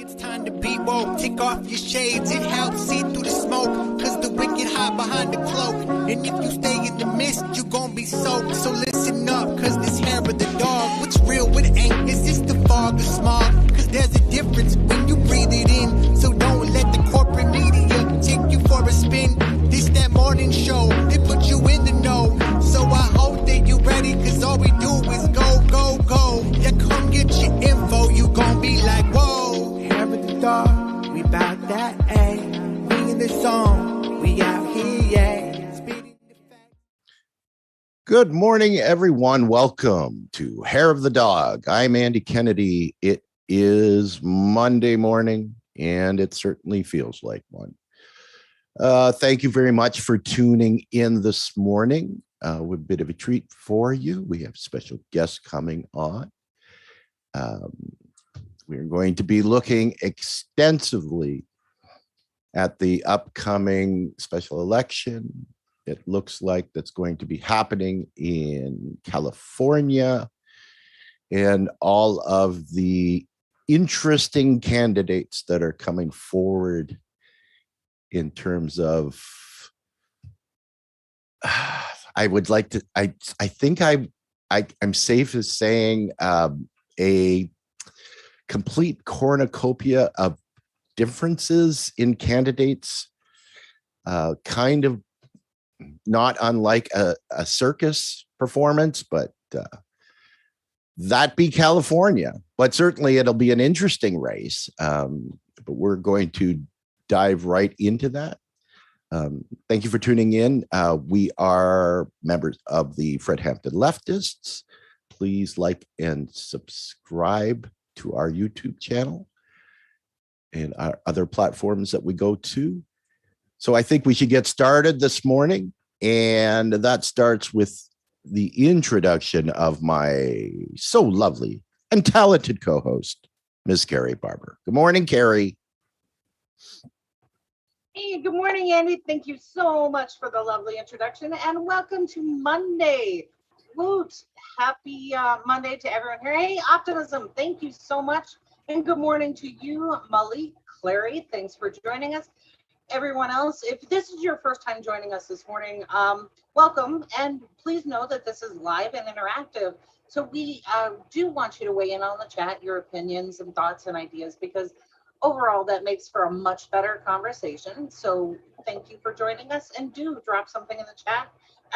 It's time to be woke. Take off your shades, it helps see through the smoke. Cause the wicked hide behind the cloak. And if you stay in the mist, you gon' be soaked. So listen up, cause this hair of the dog. What's real, what ain't? Is this the fog or smog? Cause there's a difference when you breathe it in. So don't let the corporate media take you for a spin. This that morning show, they put you in the know. So I hope that you ready, cause all we do is go, go, go. Yeah, come get your info, you gon' be like, whoa. Hair of the dog, we bout that, ayy. We in the song, we out here, yeah. Speeding the fact. Good morning, everyone. Welcome to Hair of the Dog. I'm Andy Kennedy. It is Monday morning, and it certainly feels like one. Thank you very much for tuning in this morning. With a bit of a treat for you. We have special guests coming on. We're going to be looking extensively at the upcoming special election. It looks like that's going to be happening in California, and all of the interesting candidates that are coming forward in terms of I would like to, I think I'm safe as saying a complete cornucopia of differences in candidates, kind of not unlike a circus performance, but that be California. But certainly it'll be an interesting race. But we're going to dive right into that. Thank you for tuning in. We are members of the Fred Hampton Leftists. Please like and subscribe to our YouTube channel and our other platforms that we go to. So I think we should get started this morning. And that starts with the introduction of my so lovely and talented co-host, Ms. Carrie Barber. Good morning, Carrie. Hey, good morning, Andy. Thank you so much for the lovely introduction, and welcome to Monday. Woot! Happy Monday to everyone here. Hey, Optimism, thank you so much, and good morning to you, Malik, Clary. Thanks for joining us. Everyone else, if this is your first time joining us this morning, welcome, and please know that this is live and interactive. So we do want you to weigh in on the chat, your opinions and thoughts and ideas, because overall, that makes for a much better conversation. So thank you for joining us, and do drop something in the chat,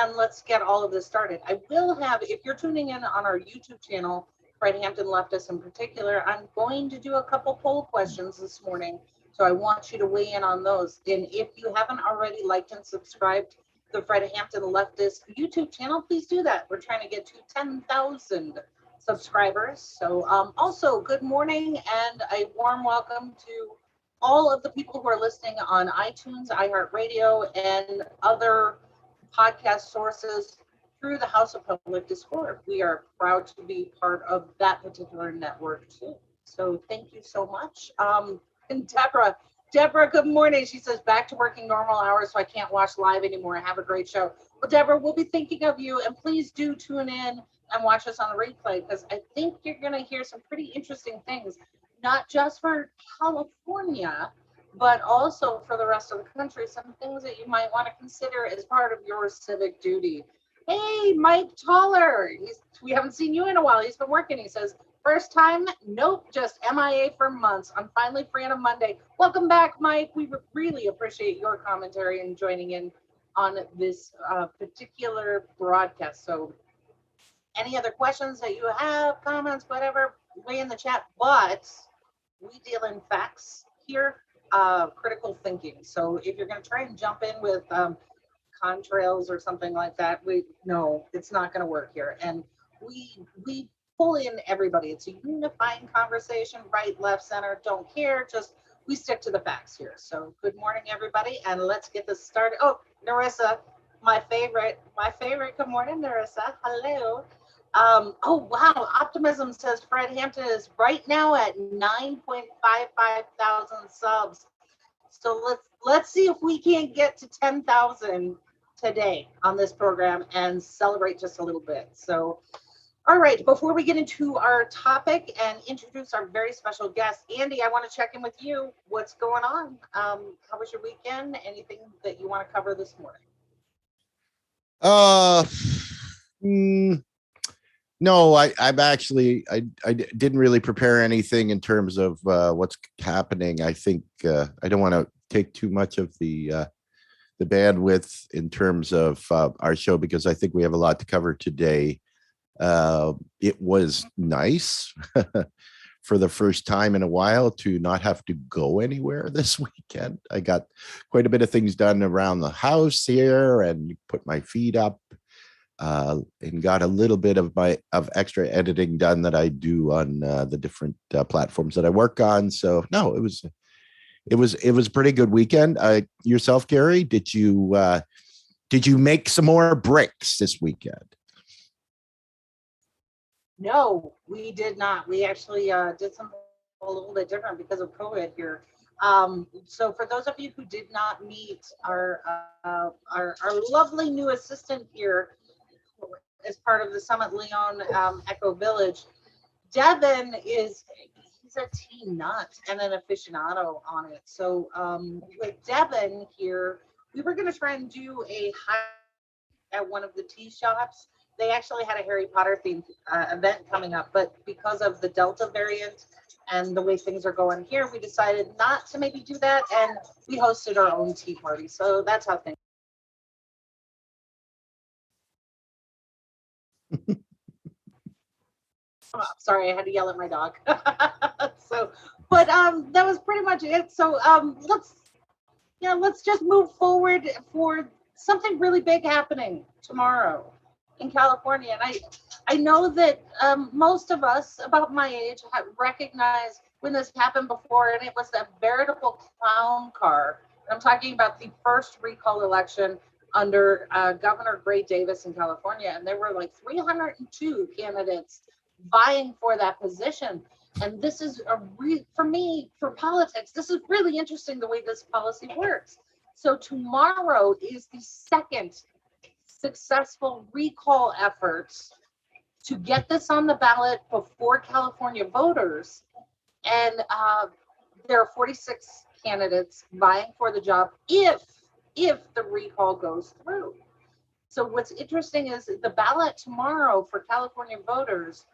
and let's get all of this started. I will have, if you're tuning in on our YouTube channel, Fred Hampton Leftists in particular, I'm going to do a couple poll questions this morning. So I want you to weigh in on those. And if you haven't already liked and subscribed to the Fred Hampton Leftist YouTube channel, please do that. We're trying to get to 10,000 subscribers. So also good morning and a warm welcome to all of the people who are listening on iTunes, iHeartRadio, and other podcast sources through the House of Public Discourse. We are proud to be part of that particular network too. So thank you so much. And Deborah, good morning. She says, back to working normal hours, so I can't watch live anymore. Have a great show. Well, Deborah, we'll be thinking of you, and please do tune in and watch us on the replay, because I think you're going to hear some pretty interesting things, not just for California, but also for the rest of the country, some things that you might want to consider as part of your civic duty. Hey, Mike Toller, we haven't seen you in a while. He's been working. He says, first time? Nope, just MIA for months. I'm finally free on a Monday. Welcome back, Mike. We really appreciate your commentary and joining in on this particular broadcast. So any other questions that you have, comments, whatever, weigh in the chat. But we deal in facts here, critical thinking. So if you're going to try and jump in with contrails or something like that, no, it's not going to work here. And we pull in everybody. It's a unifying conversation, right, left, center, don't care. Just we stick to the facts here. So good morning, everybody, and let's get this started. Oh, Narissa, my favorite. Good morning, Narissa. Hello. Oh, wow. Optimism says Fred Hampton is right now at 9.55 thousand subs. So let's see if we can't get to 10,000 today on this program and celebrate just a little bit. So All right, before we get into our topic and introduce our very special guest, Andy, I want to check in with you. What's going on? How was your weekend? Anything that you want to cover this morning? No, I'm actually I didn't really prepare anything in terms of what's happening. I think I don't want to take too much of the bandwidth in terms of our show, because I think we have a lot to cover today. It was nice for the first time in a while to not have to go anywhere this weekend. I got quite a bit of things done around the house here and put my feet up, and got a little bit of extra editing done that I do on the different platforms that I work on. So no, it was a pretty good weekend. Yourself, Gary, did you make some more bricks this weekend? No, we did not. We actually did something a little bit different because of COVID here. So for those of you who did not meet our lovely new assistant here as part of the Summit Leon Echo Village, Devin he's a tea nut and an aficionado on it. So with Devin here, we were going to try and do a hike at one of the tea shops. They actually had a Harry Potter themed event coming up, but because of the Delta variant and the way things are going here, we decided not to maybe do that, and we hosted our own tea party. So that's how things. Oh, sorry, I had to yell at my dog. So, but that was pretty much it. So let's just move forward for something really big happening tomorrow in California. And I know that most of us about my age have recognized when this happened before, and it was a veritable clown car. I'm talking about the first recall election under Governor Gray Davis in California, and there were like 302 candidates vying for that position. And this is for me, for politics, this is really interesting the way this policy works. So tomorrow is the second successful recall efforts to get this on the ballot before California voters. And there are 46 candidates vying for the job if the recall goes through. So what's interesting is the ballot tomorrow for California voters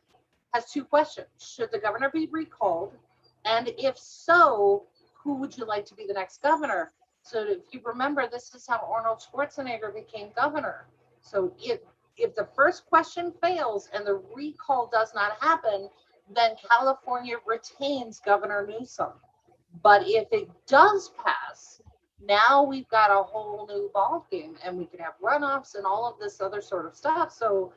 has two questions. Should the governor be recalled? And if so, who would you like to be the next governor? So if you remember, this is how Arnold Schwarzenegger became governor. So if the first question fails and the recall does not happen, then California retains Governor Newsom. But if it does pass, now we've got a whole new ballgame, and we can have runoffs and all of this other sort of stuff. So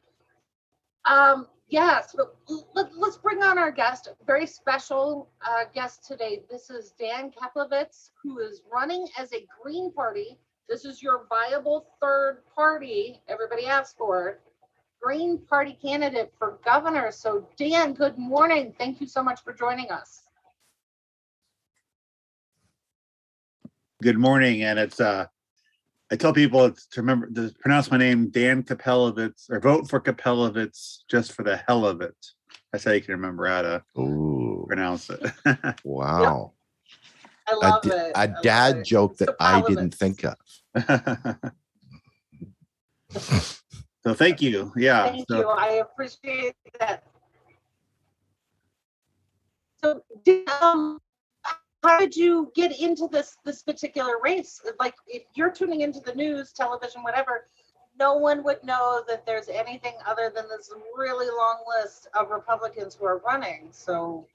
yes, but let's bring on our guest, a very special guest today. This is Dan Kapelovitz, who is running as a Green Party. This is your viable third party, everybody asks for it, Green Party candidate for governor. So Dan, good morning. Thank you so much for joining us. Good morning, and it's I tell people to remember to pronounce my name Dan Kapelovitz, or vote for Kapelovitz just for the hell of it. That's how you can remember how to pronounce it. Wow. Yep. I love it. A dad joke that I didn't think of. So thank you. Yeah. Thank you. I appreciate that. So how did you get into this particular race? Like, if you're tuning into the news, television, whatever, no one would know that there's anything other than this really long list of Republicans who are running. So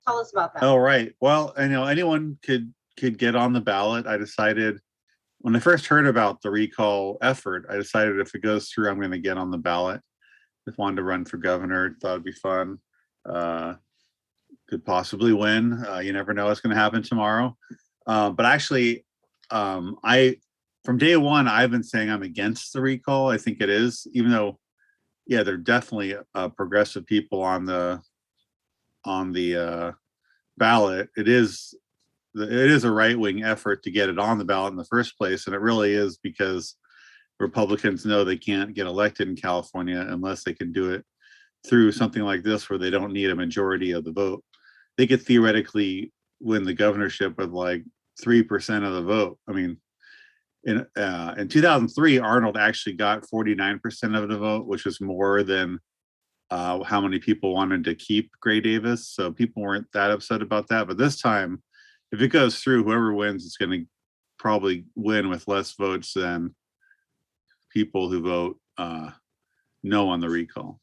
tell us about that. Oh, right. Well, anyone could get on the ballot. I decided when I first heard about the recall effort, I decided if it goes through, I'm going to get on the ballot. Just wanted to run for governor. Thought it'd be fun. Could possibly win. You never know what's going to happen tomorrow. But actually, from day one, I've been saying I'm against the recall. I think it is, even though, yeah, there are definitely progressive people on the ballot. It is a right-wing effort to get it on the ballot in the first place, and it really is because Republicans know they can't get elected in California unless they can do it through something like this where they don't need a majority of the vote, they could theoretically win the governorship with like 3% of the vote. I mean, in 2003, Arnold actually got 49% of the vote, which was more than how many people wanted to keep Gray Davis. So people weren't that upset about that. But this time, if it goes through, whoever wins is going to probably win with less votes than people who vote no on the recall.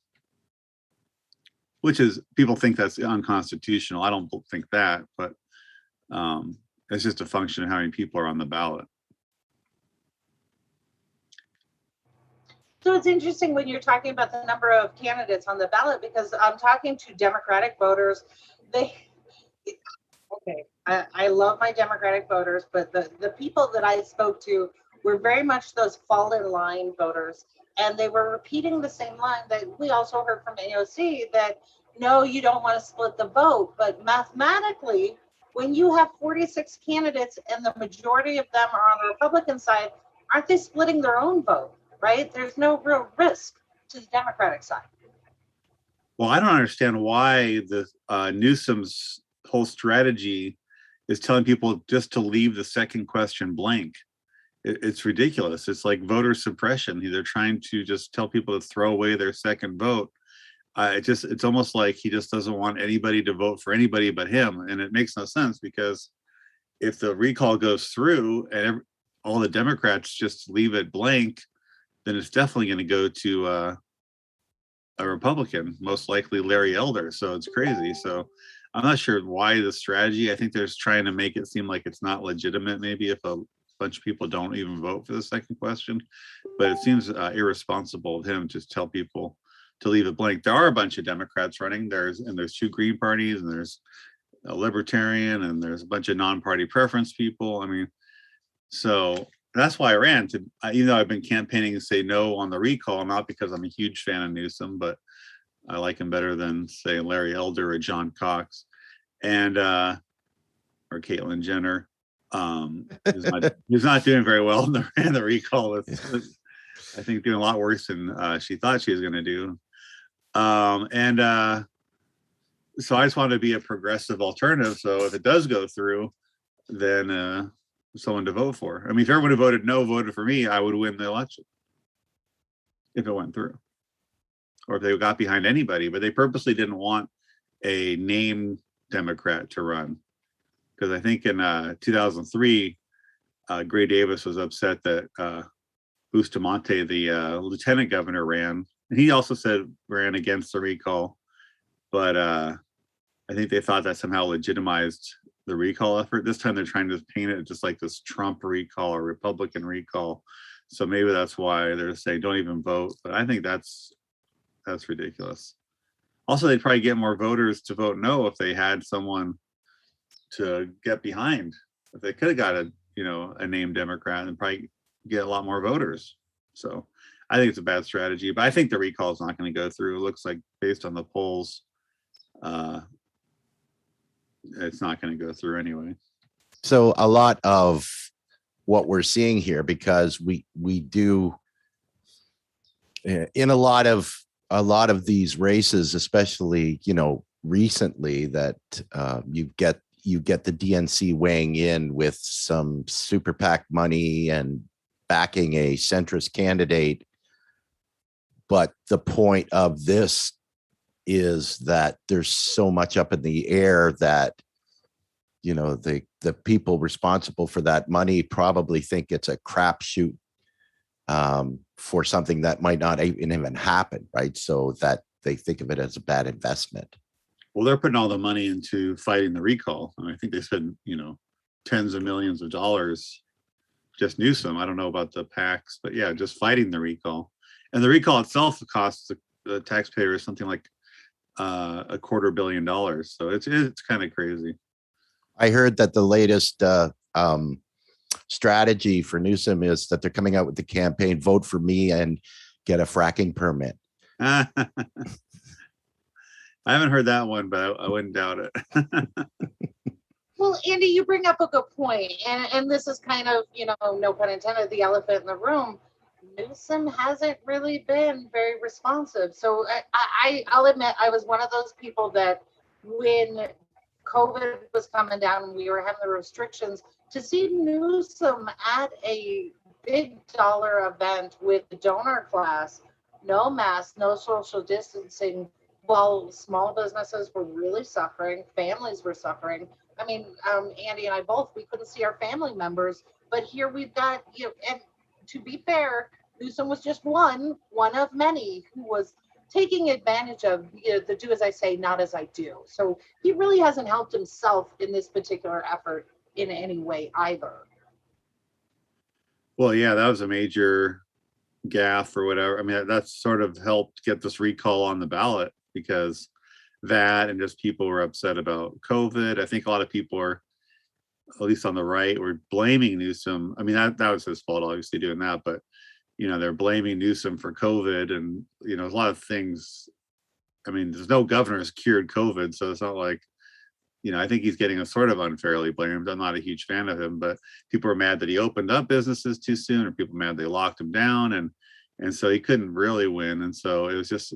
Which is, people think that's unconstitutional. I don't think that, but it's just a function of how many people are on the ballot. So it's interesting when you're talking about the number of candidates on the ballot, because I'm talking to Democratic voters. I love my Democratic voters, but the people that I spoke to were very much those fall in line voters. And they were repeating the same line that we also heard from AOC, that no, you don't want to split the vote. But mathematically, when you have 46 candidates and the majority of them are on the Republican side, aren't they splitting their own vote, right? There's no real risk to the Democratic side. Well, I don't understand why the Newsom's whole strategy is telling people just to leave the second question blank. It's ridiculous. It's like voter suppression. They're trying to just tell people to throw away their second vote. It's almost like he just doesn't want anybody to vote for anybody but him. And it makes no sense, because if the recall goes through and all the Democrats just leave it blank, then it's definitely going to go to a Republican, most likely Larry Elder. So it's crazy. So I'm not sure why the strategy. I think they're just trying to make it seem like it's not legitimate, maybe if a bunch of people don't even vote for the second question. But it seems irresponsible of him to tell people to leave it blank. There are a bunch of Democrats running. There's two Green parties, and there's a Libertarian, and there's a bunch of non-party preference people. I mean, so that's why I ran to, even though I've been campaigning to say no on the recall, not because I'm a huge fan of Newsom, but I like him better than, say, Larry Elder or John Cox, and or Caitlyn Jenner. He's not doing very well in the recall. I think doing a lot worse than she thought she was going to do. So I just want to be a progressive alternative. So if it does go through, then someone to vote for. I mean, if everyone who voted no voted for me, I would win the election if it went through, or if they got behind anybody. But they purposely didn't want a named Democrat to run, because I think in 2003, Gray Davis was upset that Bustamante, the lieutenant governor, ran. And he also ran against the recall. But I think they thought that somehow legitimized the recall effort. This time they're trying to paint it just like this Trump recall or Republican recall. So maybe that's why they're saying don't even vote. But I think that's ridiculous. Also, they'd probably get more voters to vote no if they had someone to get behind. If they could have got a named Democrat, and probably get a lot more voters. So I think it's a bad strategy, but I think the recall is not going to go through. It looks like, based on the polls, it's not going to go through anyway. So a lot of what we're seeing here, because we do in a lot of these races, especially recently, that you get the DNC weighing in with some super PAC money and backing a centrist candidate. But the point of this is that there's so much up in the air that, the people responsible for that money probably think it's a crapshoot for something that might not even happen, right? So that they think of it as a bad investment. Well, they're putting all the money into fighting the recall. I think they spent, tens of millions of dollars, just Newsom. I don't know about the PACs, but yeah, just fighting the recall. And the recall itself costs the taxpayers something like $250 million. So it's kind of crazy. I heard that the latest strategy for Newsom is that they're coming out with the campaign, vote for me and get a fracking permit. I haven't heard that one, but I wouldn't doubt it. Well, Andy, you bring up a good point, and this is kind of, no pun intended, the elephant in the room. Newsom hasn't really been very responsive. So I'll admit I was one of those people that when COVID was coming down and we were having the restrictions, to see Newsom at a big dollar event with the donor class, no mask, no social distancing, while small businesses were really suffering, families were suffering. I mean, Andy and I both, we couldn't see our family members, but here we've got, and to be fair, Newsom was just one of many who was taking advantage of the do as I say, not as I do. So he really hasn't helped himself in this particular effort in any way either. Well, yeah, that was a major gaffe or whatever. I mean, that's sort of helped get this recall on the ballot, because that and just people were upset about COVID. I think a lot of people are, at least on the right, were blaming Newsom. I mean, that was his fault, obviously, doing that, but they're blaming Newsom for COVID, and a lot of things. I mean, there's no governor who's cured COVID, so it's not like, I think he's getting a sort of unfairly blamed. I'm not a huge fan of him, but people are mad that he opened up businesses too soon, or people mad they locked him down, and so he couldn't really win. And so it just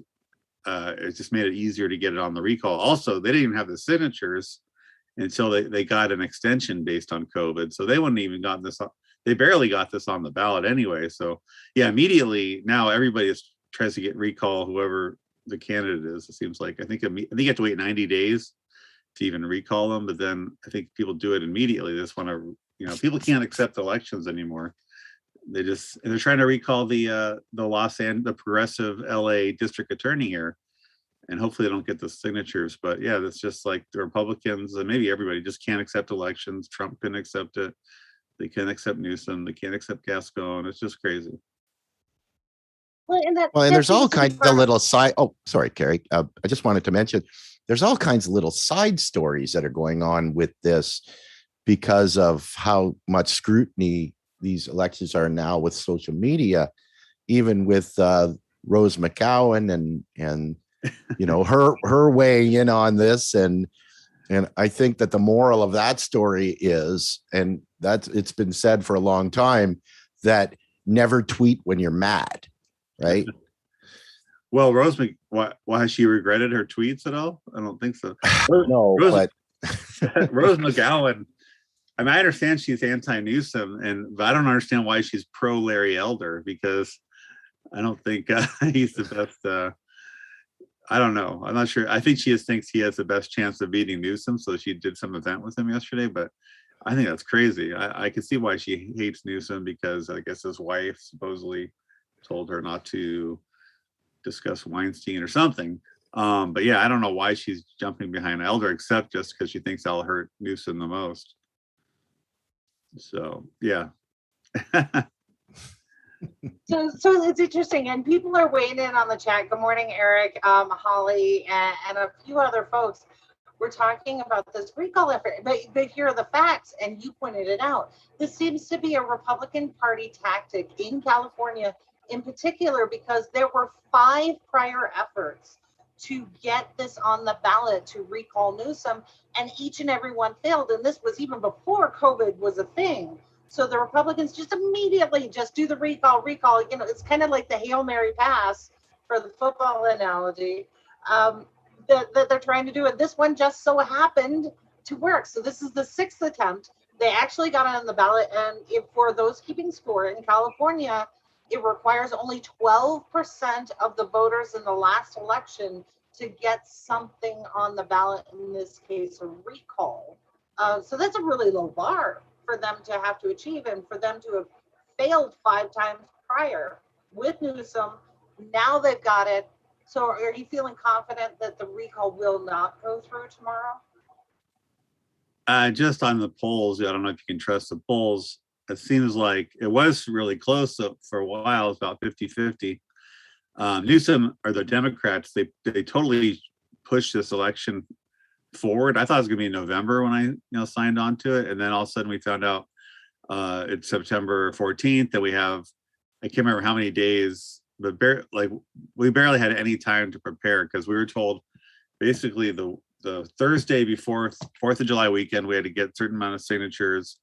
made it easier to get it on the recall. Also, they didn't even have the signatures until they got an extension based on COVID, so they wouldn't even gotten this. They barely got this on the ballot anyway. So yeah, immediately now everybody tries to get recall whoever the candidate is. It seems like I think you have to wait 90 days to even recall them, but then I think people do it immediately. They just want to, people can't accept elections anymore. They're trying to recall the progressive LA district attorney here, and hopefully they don't get the signatures. But yeah, that's just like the Republicans and maybe everybody just can't accept elections. Trump couldn't accept it. They can't accept Newsom. They can't accept Gascon. It's just crazy. Well, and there's all kinds of little side. Oh, sorry, Carrie. I just wanted to mention there's all kinds of little side stories that are going on with this because of how much scrutiny these elections are now with social media, even with Rose McGowan and her weighing in on this. And I think that the moral of that story is, and it's been said for a long time, that never tweet when you're mad, right? Well, Rose, why has she regretted her tweets at all? I don't think so. No, but Rose McGowan, I mean, I understand she's anti-Newsom, but I don't understand why she's pro Larry Elder, because I don't think he's the best. I don't know. I'm not sure. I think she just thinks he has the best chance of beating Newsom, so she did some event with him yesterday. But I think that's crazy. I can see why she hates Newsom, because I guess his wife supposedly told her not to discuss Weinstein or something. But yeah, I don't know why she's jumping behind Elder, except just because she thinks that'll hurt Newsom the most. So yeah. So it's interesting, and people are weighing in on the chat. Good morning, Eric, Holly, and a few other folks. We're talking about this recall effort, but here are the facts, and you pointed it out. This seems to be a Republican Party tactic in California in particular, because there were 5 prior efforts to get this on the ballot to recall Newsom, and each and every one failed. And this was even before COVID was a thing. So the Republicans just immediately just do the recall. It's kind of like the Hail Mary pass for the football analogy that they're trying to do. And this one just so happened to work. So this is the 6th attempt. They actually got it on the ballot. And for those keeping score in California, it requires only 12% of the voters in the last election to get something on the ballot, in this case, a recall. So that's a really low bar for them to have to achieve, and for them to have failed 5 times prior with Newsom. Now they've got it. So are you feeling confident that the recall will not go through tomorrow? Just on the polls, I don't know if you can trust the polls. It seems like it was really close for a while. It's about 50-50. Newsom, or the Democrats, they totally pushed this election forward. I thought it was going to be in November when I signed on to it, and then all of a sudden we found out it's September 14th that we have, I can't remember how many days, but we barely had any time to prepare, because we were told basically the Thursday before 4th of July weekend we had to get a certain amount of signatures,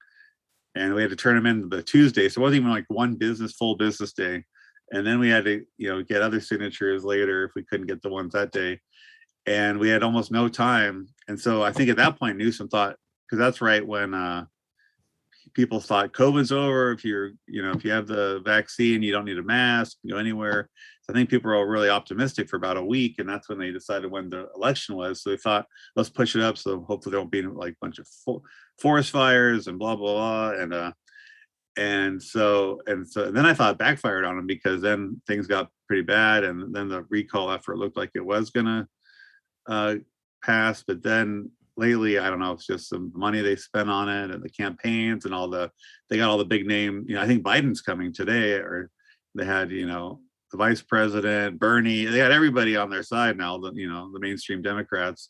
and we had to turn them in the Tuesday. So it wasn't even like one full business day. And then we had to, get other signatures later if we couldn't get the ones that day. And we had almost no time. And so I think at that point, Newsom thought, because that's right when people thought COVID's over. If if you have the vaccine, you don't need a mask, you go anywhere. So I think people were all really optimistic for about a week. And that's when they decided when the election was. So they thought, let's push it up. So hopefully there won't be like a bunch of forest fires and blah, blah, blah. And then I thought it backfired on him, because then things got pretty bad, and then the recall effort looked like it was gonna pass. But then lately, I don't know, it's just some money they spent on it and the campaigns and they got all the big name. I think Biden's coming today, or they had the vice president, Bernie. They got everybody on their side now. The mainstream Democrats.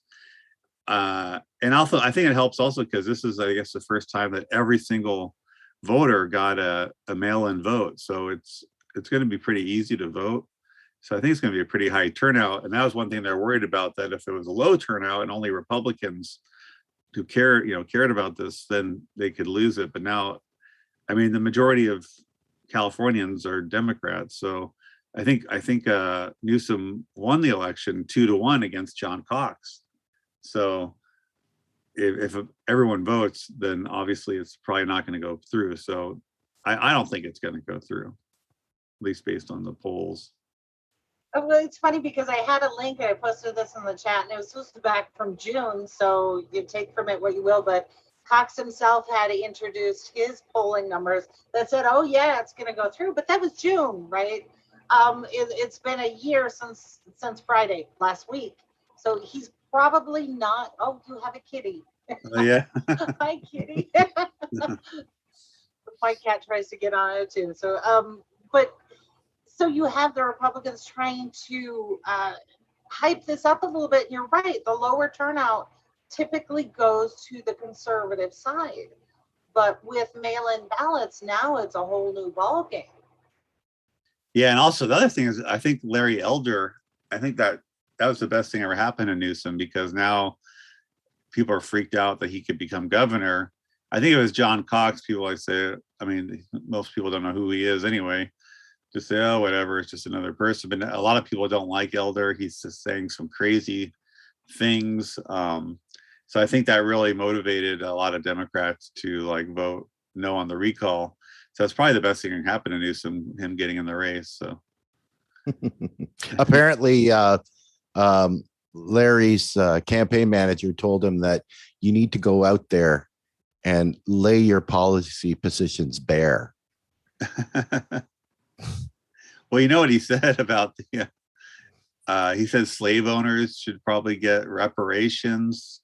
And also, I think it helps also because this is, I guess, the first time that every single voter got a mail-in vote. So it's going to be pretty easy to vote. So I think it's going to be a pretty high turnout. And that was one thing they're worried about, that if it was a low turnout and only Republicans who cared about this, then they could lose it. But now, I mean, the majority of Californians are Democrats. So I think Newsom won the election 2-1 against John Cox. So if everyone votes, then obviously it's probably not going to go through. So I don't think it's going to go through, at least based on the polls. Oh, well, it's funny because I had a link and I posted this in the chat, and it was supposed to be back from June, so you take from it what you will, but Cox himself had introduced his polling numbers that said, oh yeah, it's going to go through, but that was June, right? It's been a year since Friday, last week. So he's probably not, oh, you have a kitty. Yeah. Hi, kitty. My cat tries to get on it too. So, so you have the Republicans trying to hype this up a little bit. You're right. The lower turnout typically goes to the conservative side, but with mail-in ballots, now it's a whole new ballgame. Yeah, and also the other thing is, I think Larry Elder, I think that was the best thing ever happened to Newsom, because now people are freaked out that he could become governor. I think it was John Cox. People like say, I mean, most people don't know who he is anyway. Just say, oh, whatever, it's just another person. But a lot of people don't like Elder. He's just saying some crazy things. So I think that really motivated a lot of Democrats to vote no on the recall. So it's probably the best thing that can happen to Newsom, him getting in the race. So apparently, Larry's campaign manager told him that you need to go out there and lay your policy positions bare. Well, you know what he said about he said slave owners should probably get reparations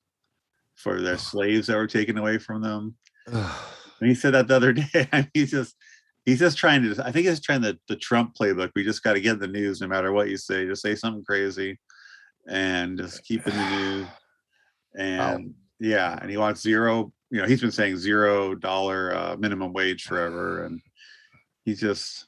for their slaves that were taken away from them. And he said that the other day. I mean, he's just trying to, I think he's trying the Trump playbook. We just got to get in the news no matter what you say. Just say something crazy and just keep in the news. And yeah, and he wants zero, he's been saying $0 minimum wage forever. And he's just,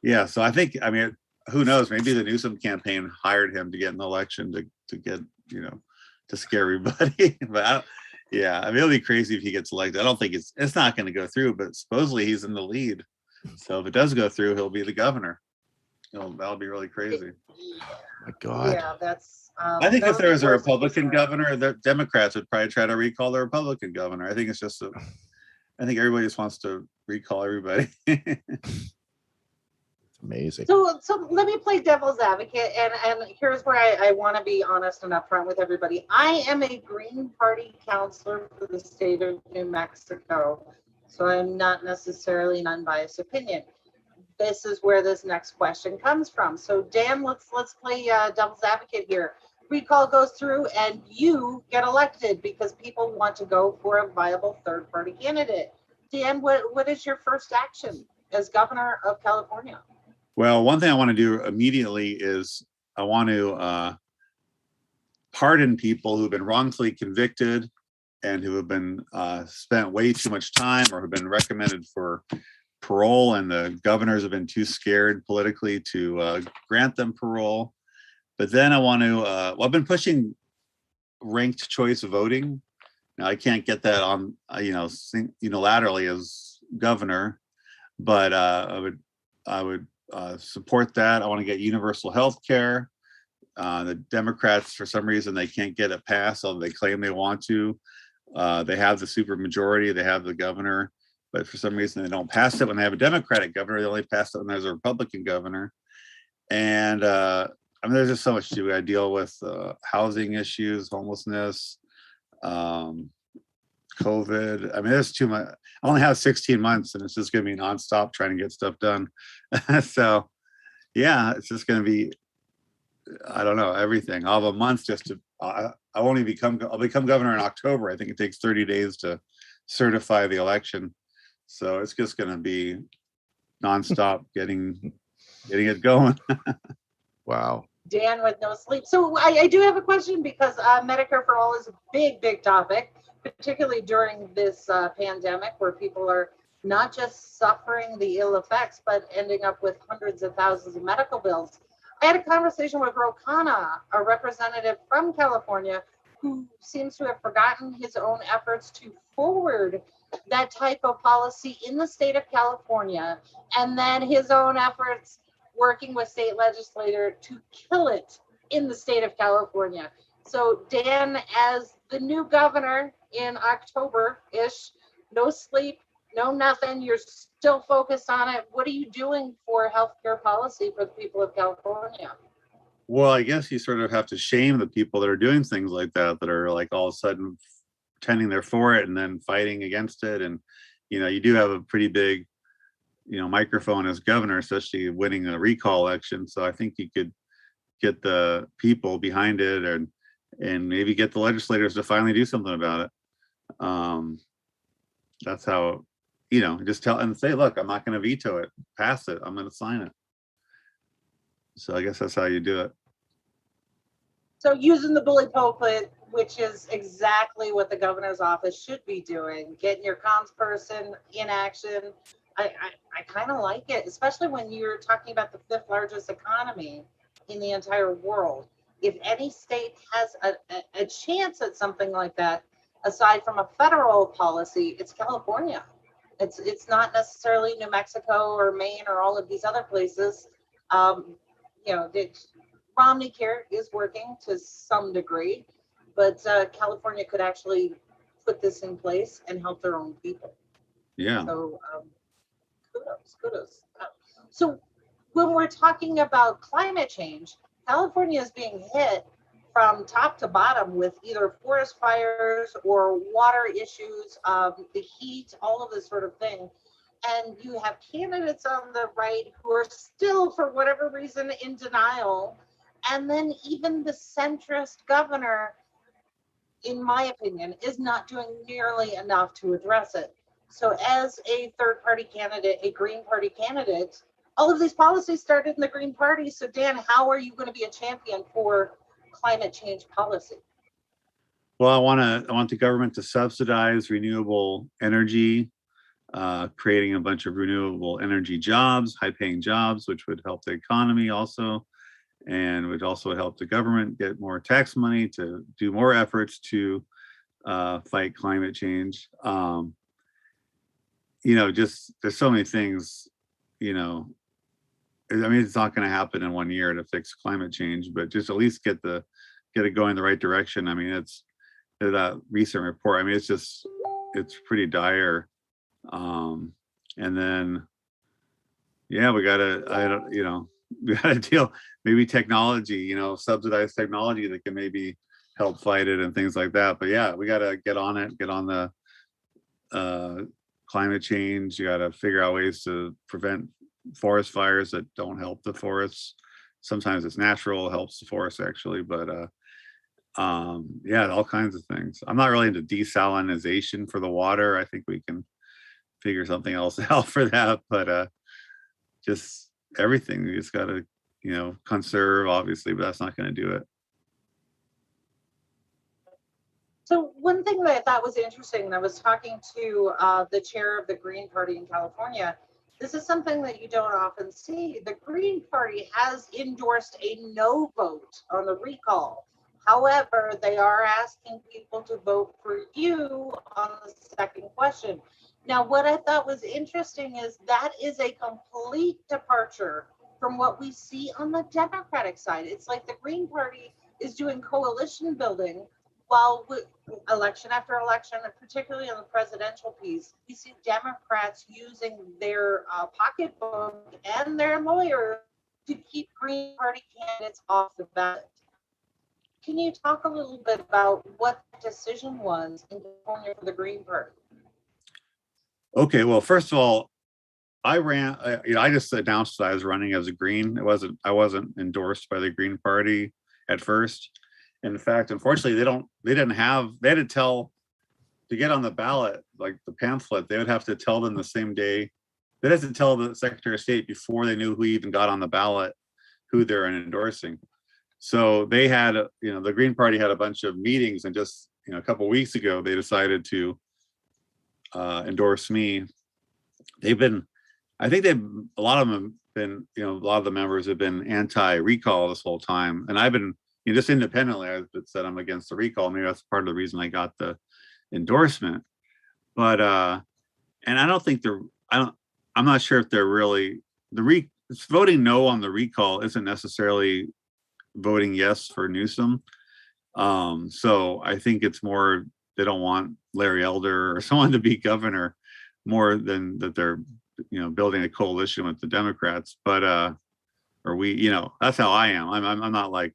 yeah. So I think, I mean, who knows, maybe the Newsom campaign hired him to get in the election to get, to scare everybody. But yeah, I mean, it'll be crazy if he gets elected. I don't think it's not going to go through, but supposedly he's in the lead. So if it does go through, he'll be the governor. That'll be really crazy. Oh my God. Yeah, that's. I think if there was a Republican governor, the Democrats would probably try to recall the Republican governor. I think it's just I think everybody just wants to recall everybody. Amazing. So let me play devil's advocate, and here's where I want to be honest and upfront with everybody. I am a Green Party counselor for the state of New Mexico, so I'm not necessarily an unbiased opinion. This is where this next question comes from. So Dan, let's play devil's advocate here. Recall goes through, and you get elected because people want to go for a viable third-party candidate. Dan, what is your first action as governor of California? Well, one thing I want to do immediately is I want to pardon people who've been wrongfully convicted and who have been spent way too much time or have been recommended for parole, and the governors have been too scared politically to grant them parole. But then I want to, I've been pushing ranked choice voting. Now I can't get that on, unilaterally as governor, but I would support that. I want to get universal health care. The Democrats, for some reason, they can't get it passed, although they claim they want to. They have the super majority, they have the governor, but for some reason they don't pass it when they have a Democratic governor. They only pass it when there's a Republican governor. And I mean, there's just so much to I deal with housing issues, homelessness, COVID. I mean, there's too much. I only have 16 months and it's just going to be nonstop trying to get stuff done. So yeah, it's just going to be, I don't know, everything. I'll have a month just to, I'll become governor in October. I think it takes 30 days to certify the election. So it's just going to be nonstop getting it going. Wow. Dan with no sleep. So I do have a question because Medicare for All is a big, big topic, particularly during this pandemic where people are not just suffering the ill effects, but ending up with hundreds of thousands of medical bills. I had a conversation with Rokana, a representative from California, who seems to have forgotten his own efforts to forward that type of policy in the state of California, and then his own efforts working with state legislator to kill it in the state of California. So Dan, as the new governor in October-ish, no sleep, no nothing, you're still focused on it. What are you doing for healthcare policy for the people of California? Well, I guess you sort of have to shame the people that are doing things like that are like all of a sudden pretending they're for it and then fighting against it. And, you know, you do have a pretty big, you know, microphone as governor, especially winning a recall election. So I think you could get the people behind it and maybe get the legislators to finally do something about it. That's how, you know, just tell and say, look, I'm not going to veto it, pass it, I'm going to sign it. So I guess that's how you do it. So using the bully pulpit, which is exactly what the governor's office should be doing, getting your comms person in action. I kind of like it, especially when you're talking about the 5th largest economy in the entire world. If any state has a chance at something like that, aside from a federal policy, it's California. It's not necessarily New Mexico or Maine or all of these other places. You know, Romney Care is working to some degree, but California could actually put this in place and help their own people. Yeah. So kudos. So when we're talking about climate change, California is being hit from top to bottom with either forest fires or water issues, the heat, all of this sort of thing. And you have candidates on the right who are still, for whatever reason, in denial. And then even the centrist governor, in my opinion, is not doing nearly enough to address it. So as a third party candidate, a Green Party candidate, all of these policies started in the Green Party. So Dan, how are you going to be a champion for climate change policy? Well, I want the government to subsidize renewable energy, creating a bunch of renewable energy jobs, high-paying jobs, which would help the economy also, and would also help the government get more tax money to do more efforts to fight climate change. You know, just there's so many things, you know, I mean, it's not going to happen in 1 year to fix climate change, but just at least get it going in the right direction. I mean, it's that recent report. I mean, it's pretty dire. And then, yeah, we gotta deal, maybe technology, you know, subsidized technology that can maybe help fight it and things like that. But yeah, we gotta get on the climate change. You gotta figure out ways to prevent forest fires that don't help the forests. Sometimes it's natural, helps the forest actually, but yeah, all kinds of things. I'm not really into desalinization for the water. I think we can figure something else out for that, but just everything, you just gotta, you know, conserve obviously, but that's not going to do it. So one thing that I thought was interesting, and I was talking to the chair of the Green Party in California, this is something that you don't often see. The Green Party has endorsed a no vote on the recall. However, they are asking people to vote for you on the second question. Now, what I thought was interesting is that is a complete departure from what we see on the Democratic side. It's like the Green Party is doing coalition building while election after election, and particularly on the presidential piece, we see Democrats using their pocketbook and their lawyers to keep Green Party candidates off the ballot. Can you talk a little bit about what the decision was in California for the Green Party? Okay, well, first of all, I just announced that I was running as a Green. I wasn't endorsed by the Green Party at first. In fact, unfortunately, they had to tell, to get on the ballot, like the pamphlet, they would have to tell them the same day. They'd have to tell the Secretary of State before they knew who even got on the ballot, who they're endorsing. So they had, the Green Party had a bunch of meetings, and just, a couple of weeks ago, they decided to endorse me. I think a lot of them have been, a lot of the members have been anti-recall this whole time. And I've been, just independently, I've said I'm against the recall. Maybe that's part of the reason I got the endorsement. But, and I don't think I'm not sure if they're really, voting no on the recall isn't necessarily voting yes for Newsom. So I think it's more, they don't want Larry Elder or someone to be governor more than that they're, building a coalition with the Democrats. But, that's how I am. I'm not like,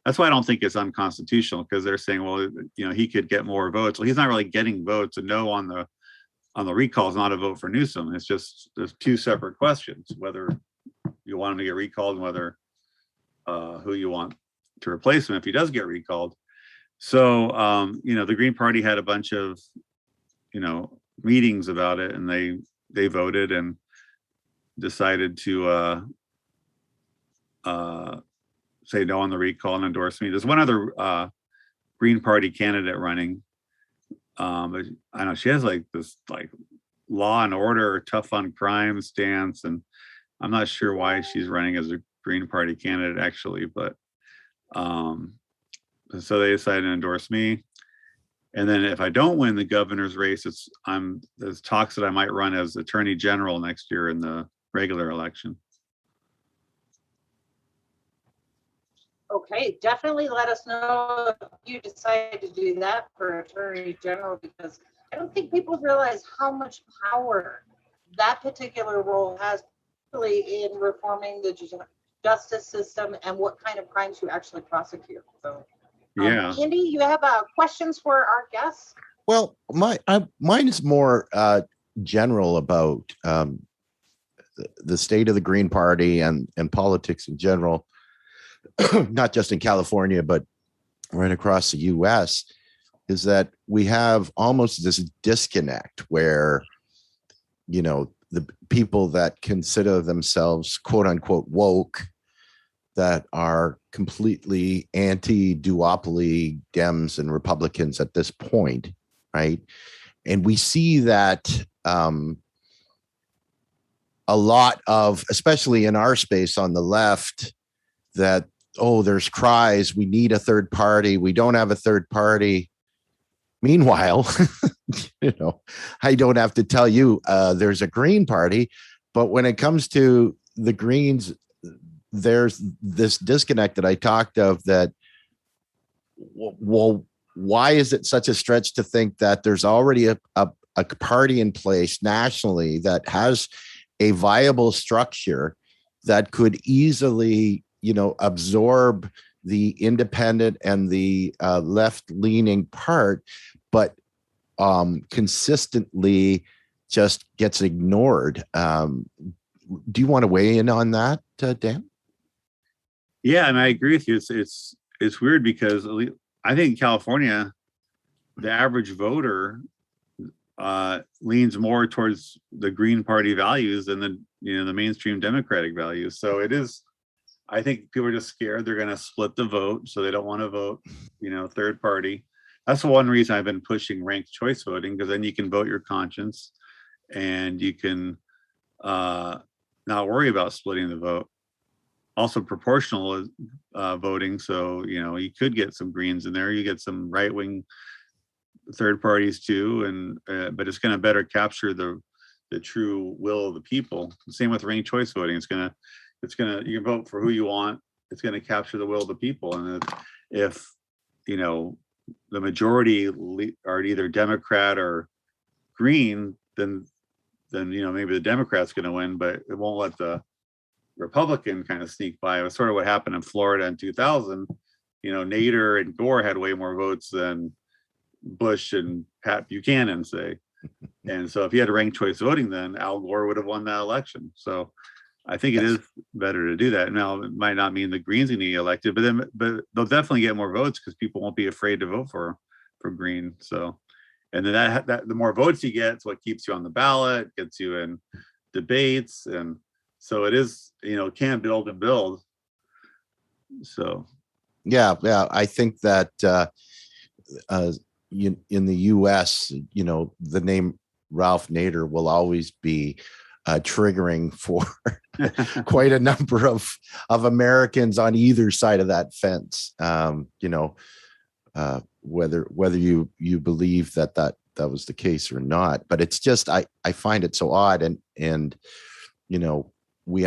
that's why I don't think it's unconstitutional, because they're saying, well, he could get more votes. Well, he's not really getting votes. A no on the recall is not a vote for Newsom. It's just, there's two separate questions, whether you want him to get recalled and whether who you want to replace him if he does get recalled. So, the Green Party had a bunch of, meetings about it, and they voted and decided to say no on the recall and endorse me. There's one other Green Party candidate running. But I know she has like this law and order, tough on crime stance, and I'm not sure why she's running as a Green Party candidate actually, but so they decided to endorse me. And then if I don't win the governor's race, there's talks that I might run as Attorney General next year in the regular election. Okay, definitely let us know if you decide to do that for Attorney General, because I don't think people realize how much power that particular role has really in reforming the justice system and what kind of crimes you actually prosecute. So, yeah. Andy, you have questions for our guests? Well, mine is more general about the state of the Green Party and politics in general. Not just in California, but right across the US, is that we have almost this disconnect where, the people that consider themselves quote unquote woke, that are completely anti-duopoly Dems and Republicans at this point, right? And we see that a lot of, especially in our space on the left, that there's cries, we need a third party, we don't have a third party. Meanwhile, I don't have to tell you there's a Green Party, but when it comes to the Greens, there's this disconnect that I talked of, that, well, why is it such a stretch to think that there's already a party in place nationally that has a viable structure that could easily absorb the independent and the left-leaning part, but consistently just gets ignored. Do you want to weigh in on that, Dan? Yeah, and I agree with you. It's weird because I think in California, the average voter leans more towards the Green Party values than the mainstream Democratic values. So it is. I think people are just scared they're going to split the vote, so they don't want to vote, third party. That's the one reason I've been pushing ranked choice voting, because then you can vote your conscience, and you can not worry about splitting the vote. Also, proportional voting, so you could get some Greens in there, you get some right-wing third parties too, and but it's going to better capture the true will of the people. Same with ranked choice voting. It's going to you can vote for who you want. It's going to capture the will of the people. And if, the majority are either Democrat or Green, then maybe the Democrat's going to win, but it won't let the Republican kind of sneak by. It was sort of what happened in Florida in 2000. Nader and Gore had way more votes than Bush and Pat Buchanan, say. And so if you had ranked choice voting, then Al Gore would have won that election. So I think it is better to do that. Now, it might not mean the Greens going to get elected, but they'll definitely get more votes because people won't be afraid to vote for Green. So, and then that the more votes you get, it's what keeps you on the ballot, gets you in debates, and so it is, can build and build. So, yeah, I think that in the U.S., the name Ralph Nader will always be triggering for quite a number of Americans on either side of that fence. Whether you believe that was the case or not, but it's just I find it so odd, and we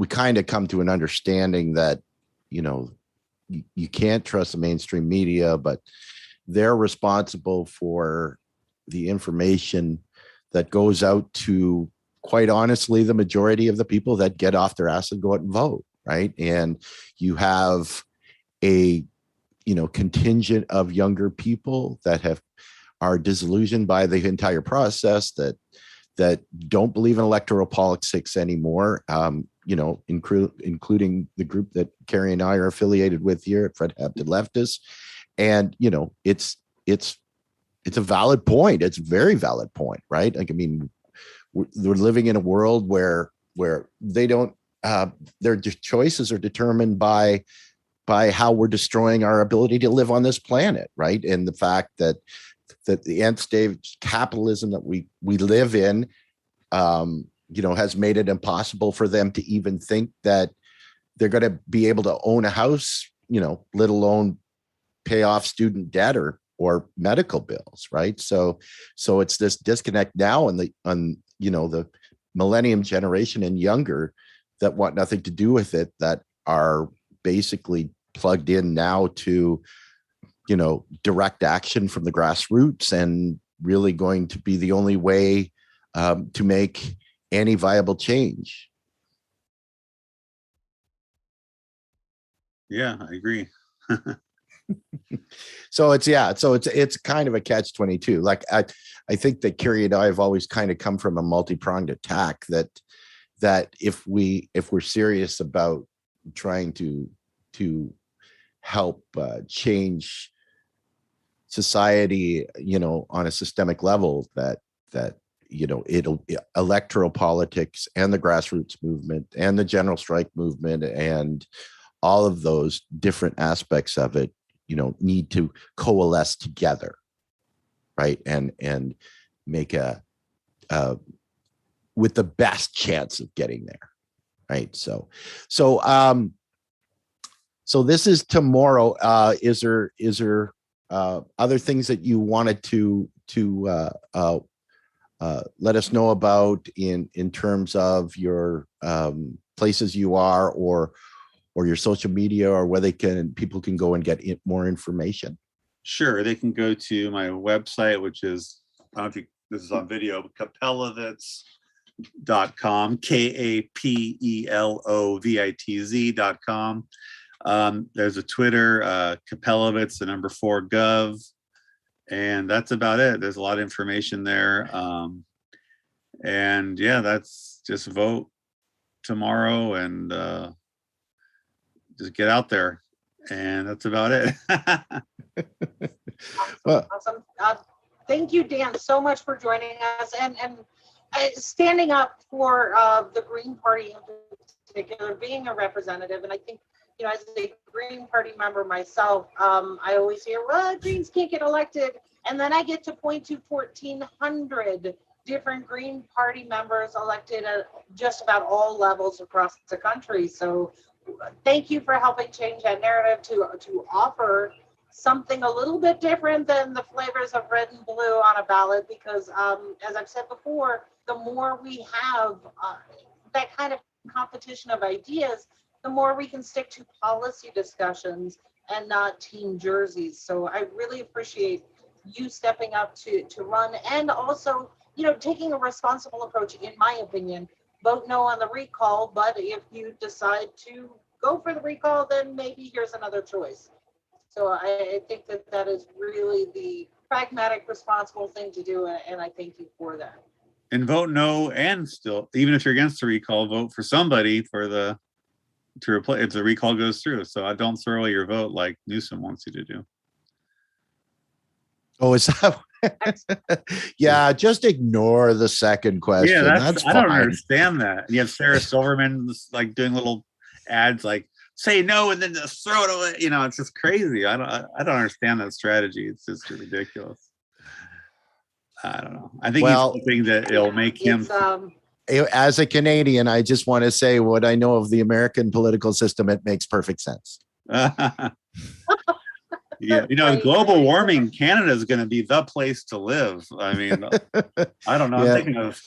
kind of come to an understanding that you can't trust the mainstream media, but they're responsible for the information that goes out to, quite honestly, the majority of the people that get off their ass and go out and vote, right? And you have a contingent of younger people that are disillusioned by the entire process, that don't believe in electoral politics anymore, including the group that Carrie and I are affiliated with here at Fred Hampton Leftists. And it's a valid point. It's a very valid point, right? Like, I mean, we're living in a world where they don't their choices are determined by how we're destroying our ability to live on this planet, right? And the fact that the nth stage capitalism that we live in has made it impossible for them to even think that they're going to be able to own a house, let alone pay off student debt or medical bills, right? So it's this disconnect now on the millennium generation and younger that want nothing to do with it, that are basically plugged in now to direct action from the grassroots, and really going to be the only way to make any viable change. Yeah, I agree. So it's kind of a catch-22. Like I think that Carrie and I have always kind of come from a multi-pronged attack that if we're serious about trying to help change society, on a systemic level, that electoral politics and the grassroots movement and the general strike movement and all of those different aspects of it, need to coalesce together, right? And make with the best chance of getting there, right? So this is tomorrow. Is there other things that you wanted to let us know about in terms of your places you are, or your social media, or where people can go and get more information? Sure, they can go to my website, which is, I don't know if this is on video, kapelovitz.com, KAPELOVITZ.com. There's a Twitter, Kapelovitz, the number 4 gov, and that's about it. There's a lot of information there. And yeah, that's just vote tomorrow, and just get out there, and that's about it. Awesome. Thank you, Dan, so much for joining us and standing up for the Green Party in particular, being a representative. And I think, as a Green Party member myself, I always hear, well, Greens can't get elected. And then I get to point to 1,400 different Green Party members elected at just about all levels across the country. So thank you for helping change that narrative to offer something a little bit different than the flavors of red and blue on a ballot, because as I've said before, the more we have that kind of competition of ideas, the more we can stick to policy discussions and not team jerseys. So I really appreciate you stepping up to run, and also, taking a responsible approach, in my opinion. Vote no on the recall, but if you decide to go for the recall, then maybe here's another choice. So I think that is really the pragmatic, responsible thing to do, and I thank you for that. And vote no, and still, even if you're against the recall, vote for somebody to replace if the recall goes through. So I don't throw away your vote like Newsom wants you to do. Oh, is that? Yeah, just ignore the second question. Yeah, that's I fine. don't understand that. You have Sarah Silverman like doing little ads like say no and then just throw it away. It's just crazy. I don't understand that strategy. It's just ridiculous. I don't know. I think he's hoping that it'll make him. As a Canadian, I just want to say what I know of the American political system. It makes perfect sense. Yeah, global warming, Canada is going to be the place to live. I mean, I don't know. Yeah. I'm thinking of,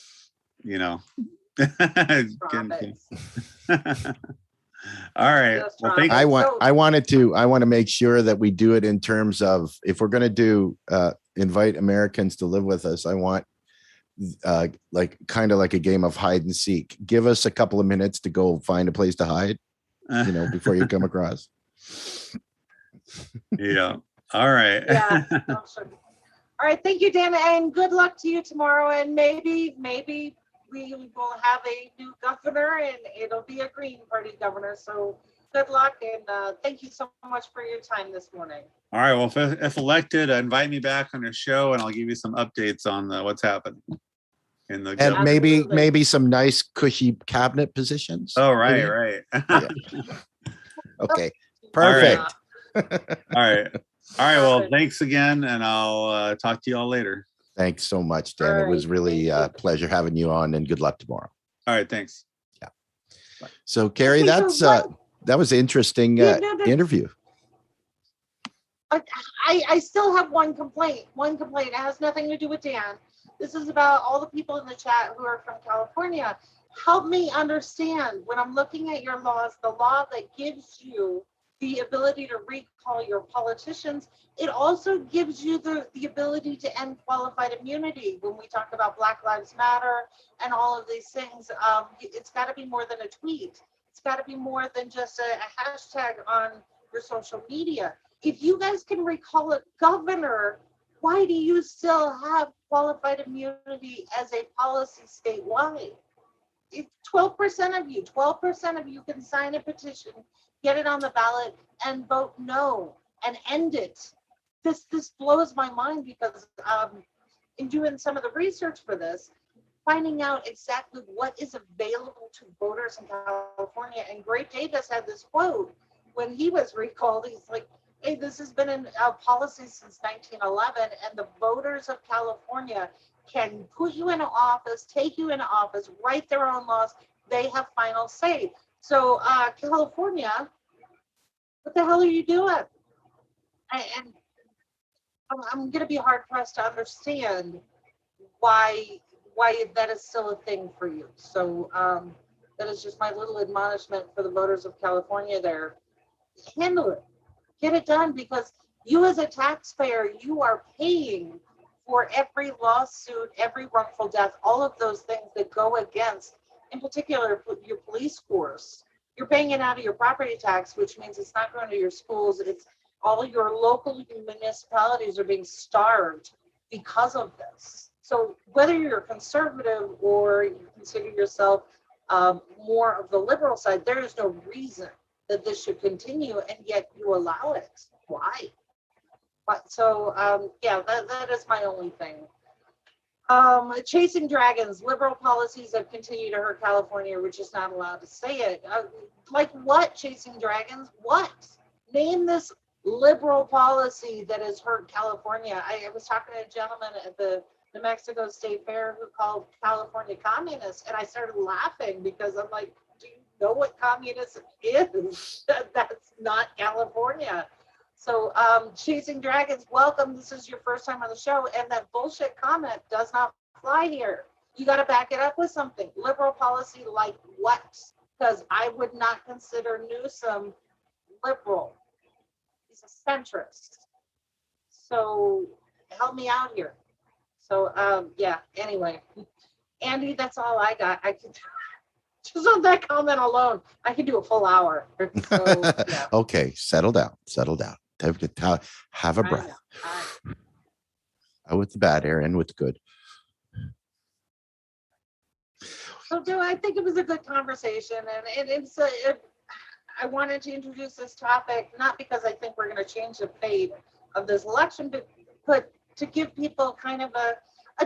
all right. Well, I want to make sure that we do it in terms of, if we're going to invite Americans to live with us, I want kind of like a game of hide and seek. Give us a couple of minutes to go find a place to hide, before you come across. Yeah. All right. Yeah. All right. Thank you, Dan, and good luck to you tomorrow. And maybe we will have a new governor, and it'll be a Green Party governor. So good luck, and thank you so much for your time this morning. All right. Well, if elected, invite me back on your show, and I'll give you some updates on what's happening in the and maybe some nice cushy cabinet positions. Oh, right. Yeah. Okay. Perfect. All right. Well, thanks again, and I'll talk to you all later. Thanks so much, Dan. It was really a pleasure having you on, and good luck tomorrow. All right. Thanks. Yeah. Bye. So, Carrie, that was an interesting interview. I still have one complaint. It has nothing to do with Dan. This is about all the people in the chat who are from California. Help me understand, when I'm looking at your laws, the law that gives you the ability to recall your politicians, it also gives you the ability to end qualified immunity. When we talk about Black Lives Matter and all of these things, it's got to be more than a tweet. It's got to be more than just a hashtag on your social media. If you guys can recall a governor, why do you still have qualified immunity as a policy statewide? If 12% of you can sign a petition, get it on the ballot, and vote no and end it. This blows my mind, because in doing some of the research for this, finding out exactly what is available to voters in California. And Gray Davis had this quote when he was recalled. He's like, hey, this has been in policy since 1911, and the voters of California can put you into office, take you into office, write their own laws. They have final say. So California, what the hell are you doing? And I'm going to be hard pressed to understand why that is still a thing for you. So that is just my little admonishment for the voters of California there. Handle it. Get it done, because you as a taxpayer, you are paying for every lawsuit, every wrongful death, all of those things that go against, in particular, your police force. You're paying it out of your property tax, which means it's not going to your schools. It's all your local municipalities are being starved because of this. So whether you're conservative or you consider yourself more of the liberal side, there is no reason that this should continue, and yet you allow it. Why? But so that is my only thing. Chasing dragons, liberal policies have continued to hurt California. We're just not allowed to say it. Like what? Chasing dragons? What? Name this liberal policy that has hurt California. I was talking to a gentleman at the New Mexico State Fair who called California communist, and I started laughing because I'm like, do you know what communism is? That's not California. So chasing dragons, welcome. This is your first time on the show, and that bullshit comment does not fly here. You got to back it up with something. Liberal policy like what? because I would not consider Newsom liberal. He's a centrist. So help me out here. So yeah, anyway. Andy, that's all I got. I could just on that comment alone, I could do a full hour. So, yeah. Okay, settle down. Have a breath. Out with the bad air, in with the good. So, I think it was a good conversation, and I wanted to introduce this topic not because I think we're going to change the fate of this election, but to give people kind of a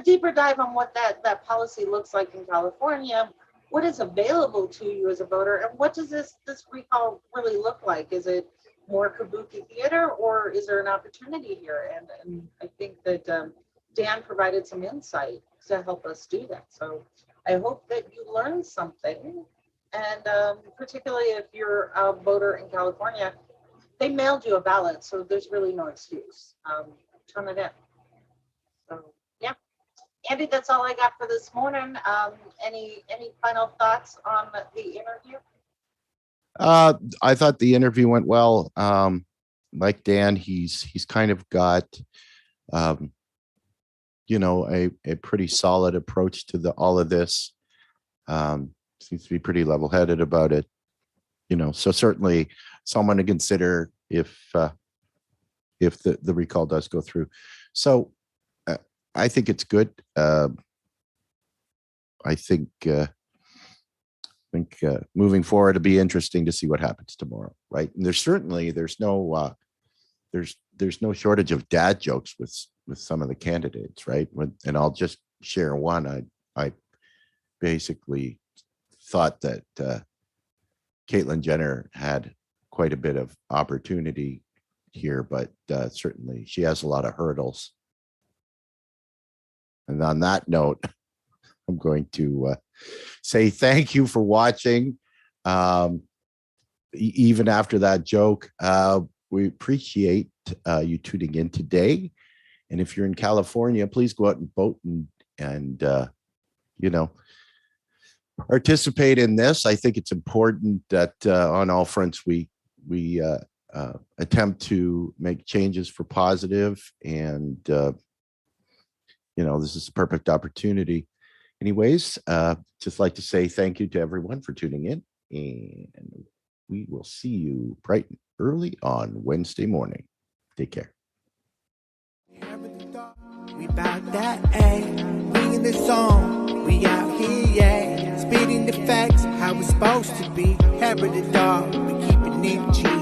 deeper dive on what that policy looks like in California, what is available to you as a voter, and what does this recall really look like? Is it more kabuki theater, or is there an opportunity here? And I think that Dan provided some insight to help us do that. So I hope that you learned something, and particularly if you're a voter in California, they mailed you a ballot, so there's really no excuse. Turn it in. So yeah, Andy, that's all I got for this morning. Any final thoughts on the interview? I thought the interview went well. Like Dan, he's kind of got a pretty solid approach to all of this. Seems to be pretty level-headed about it. So certainly someone to consider if the recall does go through. So I think it's good. I think moving forward, it'll be interesting to see what happens tomorrow, right? And there's no shortage of dad jokes with some of the candidates, right? And I'll just share one. I basically thought that Caitlyn Jenner had quite a bit of opportunity here, but certainly she has a lot of hurdles. And on that note, I'm going to say thank you for watching. Even after that joke, we appreciate you tuning in today. And if you're in California, please go out and vote and participate in this. I think it's important that on all fronts we attempt to make changes for positive, and this is a perfect opportunity. Anyways, just like to say thank you to everyone for tuning in, and we will see you bright and early on Wednesday morning. Take care. We bout that, ayy. Bringing the song, we out here, yeah. Spitting the facts, how it's supposed to be. Hair of the dog, we keep it in G.